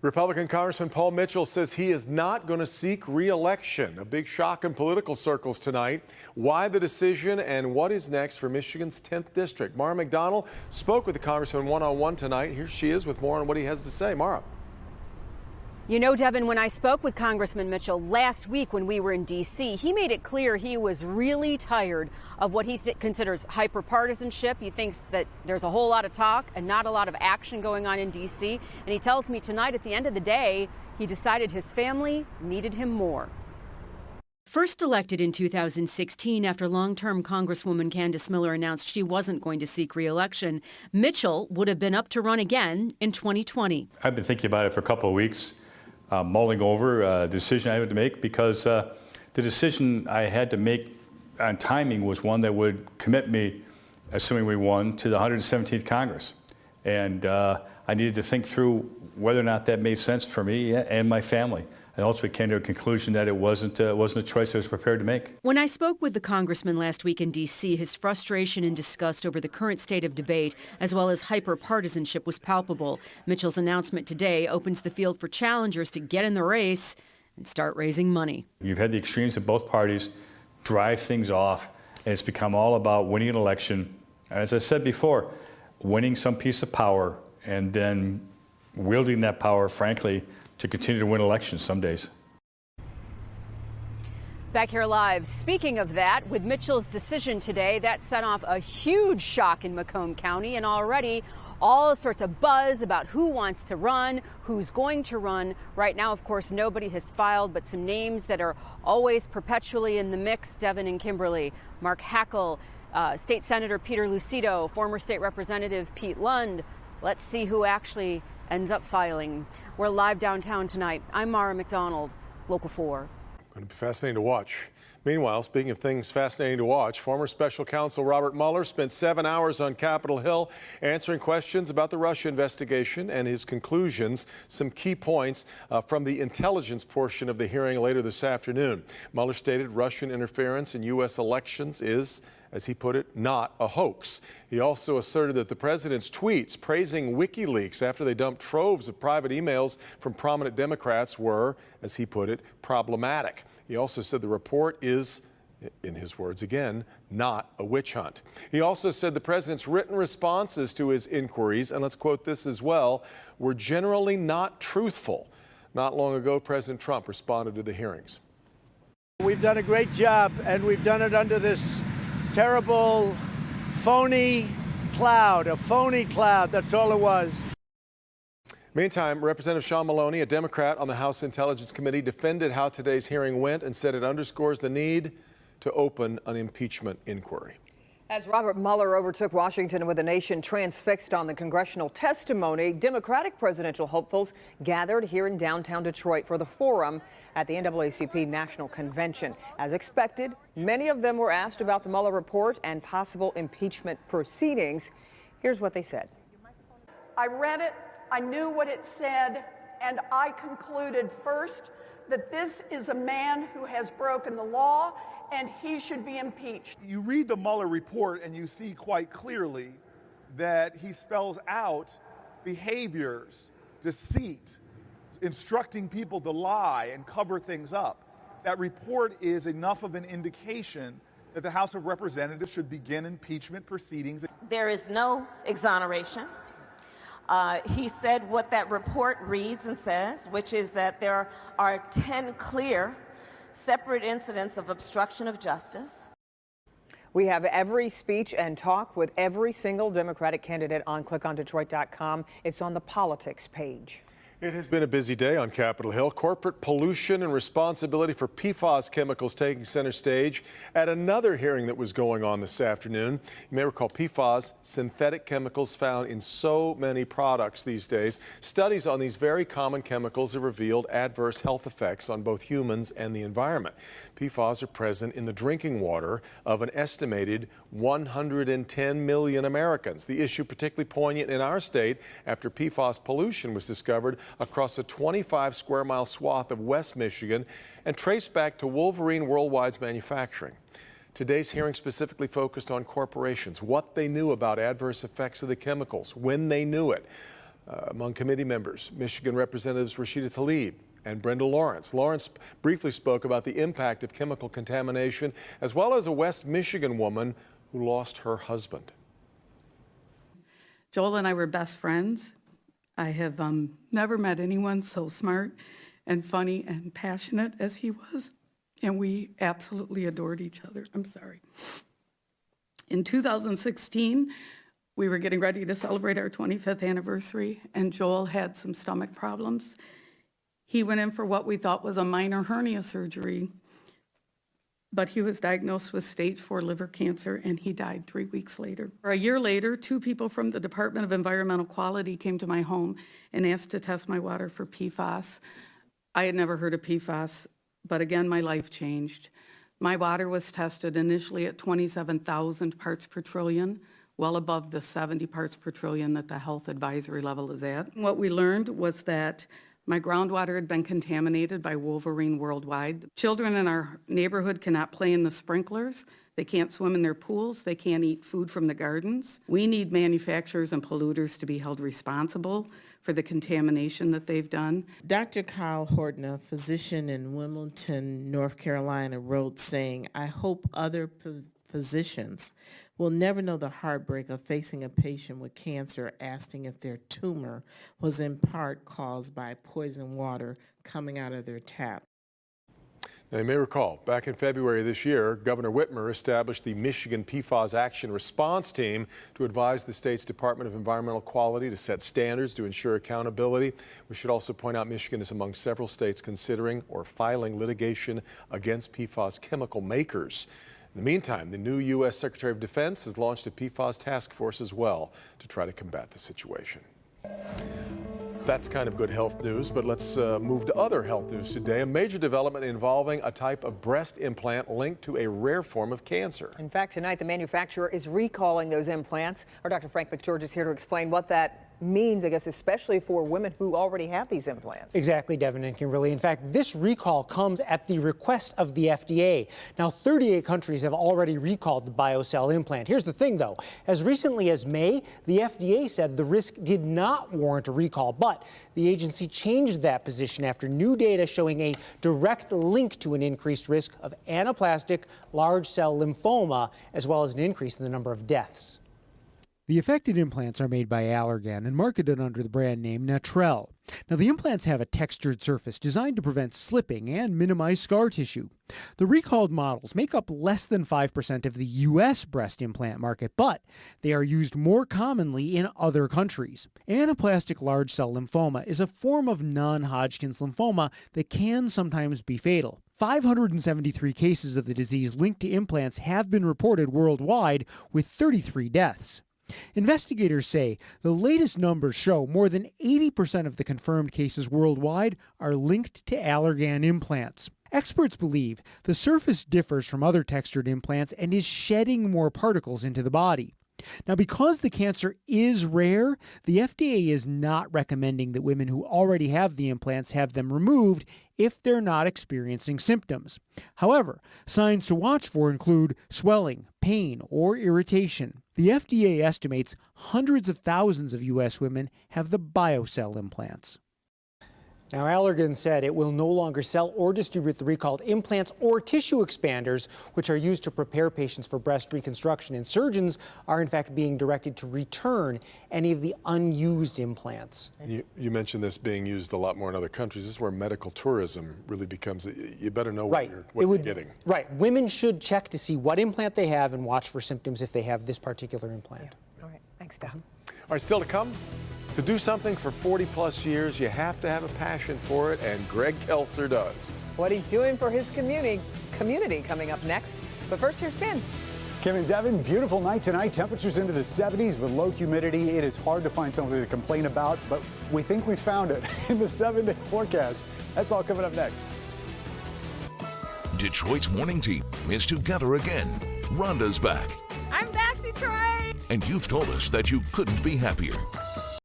Republican Congressman Paul Mitchell says he is not going to seek re-election. A big shock in political circles tonight. Why the decision and what is next for Michigan's 10th district? Mara McDonald spoke with the congressman one-on-one tonight. Here she is with more on what he has to say. Mara. You know, Devin, when I spoke with Congressman Mitchell last week when we were in D.C., he made it clear he was really tired of what he considers hyper-partisanship. He thinks that there's a whole lot of talk and not a lot of action going on in D.C. And he tells me tonight at the end of the day, he decided his family needed him more. First elected in 2016 after long-term Congresswoman Candace Muller announced she wasn't going to seek re-election, Mitchell would have been up to run again in 2020. I've been thinking about it for a couple of weeks. Mulling over a decision I had to make because the decision I had to make on timing was one that would commit me, assuming we won, to the 117th Congress. And I needed to think through whether or not that made sense for me and my family. And ultimately came to a conclusion that it wasn't a choice I was prepared to make. When I spoke with the congressman last week in D.C., his frustration and disgust over the current state of debate, as well as hyper-partisanship, was palpable. Mitchell's announcement today opens the field for challengers to get in the race and start raising money. You've had the extremes of both parties drive things off, and it's become all about winning an election. As I said before, winning some piece of power and then wielding that power, frankly, to continue to win elections some days. Back here live, speaking of that, with Mitchell's decision today, that set off a huge shock in Macomb County, and already all sorts of buzz about who wants to run, who's going to run. Right now, of course, nobody has filed, but some names that are always perpetually in the mix, Devin and Kimberly. Mark Hackel, State Senator Peter Lucido, former State Representative Pete Lund. Let's see who actually ends up filing. We're live downtown tonight. I'm Mara McDonald, Local 4. Going to be fascinating to watch. Meanwhile, speaking of things fascinating to watch, former special counsel Robert Mueller spent 7 hours on Capitol Hill answering questions about the Russia investigation and his conclusions. Some key points from the intelligence portion of the hearing later this afternoon. Mueller stated Russian interference in U.S. elections is, as he put it, not a hoax. He also asserted that the president's tweets praising WikiLeaks after they dumped troves of private emails from prominent Democrats were, as he put it, problematic. He also said the report is, in his words again, not a witch hunt. He also said the president's written responses to his inquiries, and let's quote this as well, were generally not truthful. Not long ago, President Trump responded to the hearings. We've done a great job, and we've done it under this terrible, phony cloud, a phony cloud. That's all it was. Meantime, Representative Sean Maloney, a Democrat on the House Intelligence Committee, defended how today's hearing went and said it underscores the need to open an impeachment inquiry. As Robert Mueller overtook Washington with a nation transfixed on the congressional testimony, Democratic presidential hopefuls gathered here in downtown Detroit for the forum at the NAACP National Convention. As expected, many of them were asked about the Mueller report and possible impeachment proceedings. Here's what they said. I read it, I knew what it said, and I concluded first that this is a man who has broken the law and he should be impeached. You read the Mueller report and you see quite clearly that he spells out behaviors, deceit, instructing people to lie and cover things up. That report is enough of an indication that the House of Representatives should begin impeachment proceedings. There is no exoneration. He said what that report reads and says, which is that there are 10 clear separate incidents of obstruction of justice. We have every speech and talk with every single Democratic candidate on clickondetroit.com. It's on the politics page. It has been a busy day on Capitol Hill. Corporate pollution and responsibility for PFAS chemicals taking center stage at another hearing that was going on this afternoon. You may recall PFAS, synthetic chemicals found in so many products these days. Studies on these very common chemicals have revealed adverse health effects on both humans and the environment. PFAS are present in the drinking water of an estimated 110 million Americans. The issue particularly poignant in our state after PFAS pollution was discovered across a 25 square mile swath of West Michigan and traced back to Wolverine Worldwide's manufacturing. Today's hearing specifically focused on corporations, what they knew about adverse effects of the chemicals, when they knew it. Among committee members, Michigan Representatives Rashida Tlaib and Brenda Lawrence. Lawrence briefly spoke about the impact of chemical contamination, as well as a West Michigan woman who lost her husband. Joel and I were best friends. I have never met anyone so smart and funny and passionate as he was, and we absolutely adored each other. I'm sorry. In 2016, we were getting ready to celebrate our 25th anniversary, and Joel had some stomach problems. He went in for what we thought was a minor hernia surgery, but he was diagnosed with stage 4 liver cancer, and he died 3 weeks later. A year later, 2 people from the Department of Environmental Quality came to my home and asked to test my water for PFAS. I had never heard of PFAS, but again, my life changed. My water was tested initially at 27,000 parts per trillion, well above the 70 parts per trillion that the health advisory level is at. What we learned was that my groundwater had been contaminated by Wolverine worldwide. Children in our neighborhood cannot play in the sprinklers. They can't swim in their pools. They can't eat food from the gardens. We need manufacturers and polluters to be held responsible for the contamination that they've done. Dr. Kyle Horton, a physician in Wilmington, North Carolina, wrote saying, "I hope other physicians will never know the heartbreak of facing a patient with cancer asking if their tumor was in part caused by poison water coming out of their tap." Now, you may recall, back in February this year, Governor Whitmer established the Michigan PFAS Action Response Team to advise the state's Department of Environmental Quality to set standards to ensure accountability. We should also point out Michigan is among several states considering or filing litigation against PFAS chemical makers. In the meantime, the new U.S. Secretary of Defense has launched a PFAS task force as well to try to combat the situation. That's kind of good health news, but let's move to other health news today. A major development involving a type of breast implant linked to a rare form of cancer. In fact, tonight the manufacturer is recalling those implants. Our Dr. Frank McGeorge is here to explain what that means, I guess, especially for women who already have these implants. Exactly, Devin and Kimberly. In fact, this recall comes at the request of the FDA. Now, 38 countries have already recalled the BioCell implant. Here's the thing, though. As recently as May, the FDA said the risk did not warrant a recall, but the agency changed that position after new data showing a direct link to an increased risk of anaplastic large cell lymphoma, as well as an increase in the number of deaths. The affected implants are made by Allergan and marketed under the brand name Natrel. Now, the implants have a textured surface designed to prevent slipping and minimize scar tissue. The recalled models make up less than 5% of the U.S. breast implant market, but they are used more commonly in other countries. Anaplastic large cell lymphoma is a form of non-Hodgkin's lymphoma that can sometimes be fatal. 573 cases of the disease linked to implants have been reported worldwide, with 33 deaths. Investigators say the latest numbers show more than 80% of the confirmed cases worldwide are linked to Allergan implants. Experts believe the surface differs from other textured implants and is shedding more particles into the body. Now, because the cancer is rare, the FDA is not recommending that women who already have the implants have them removed if they're not experiencing symptoms. However, signs to watch for include swelling, pain, or irritation. The FDA estimates hundreds of thousands of U.S. women have the BioCell implants. Now, Allergan said it will no longer sell or distribute the recalled implants or tissue expanders, which are used to prepare patients for breast reconstruction. And surgeons are, in fact, being directed to return any of the unused implants. You mentioned this being used a lot more in other countries. This is where medical tourism really becomes, you better know what you're getting. Right. Women should check to see what implant they have and watch for symptoms if they have this particular implant. Yeah. All right. Thanks, Doug. All right, still to come. To do something for 40-plus years, you have to have a passion for it, and Greg Kelser does. What he's doing for his community coming up next. But first, here's Ben. Kim and Devin, beautiful night tonight. Temperatures into the 70s with low humidity. It is hard to find something to complain about, but we think we found it in the 7-day forecast. That's all coming up next. Detroit's morning team is together again. Rhonda's back. I'm back, Detroit! And you've told us that you couldn't be happier.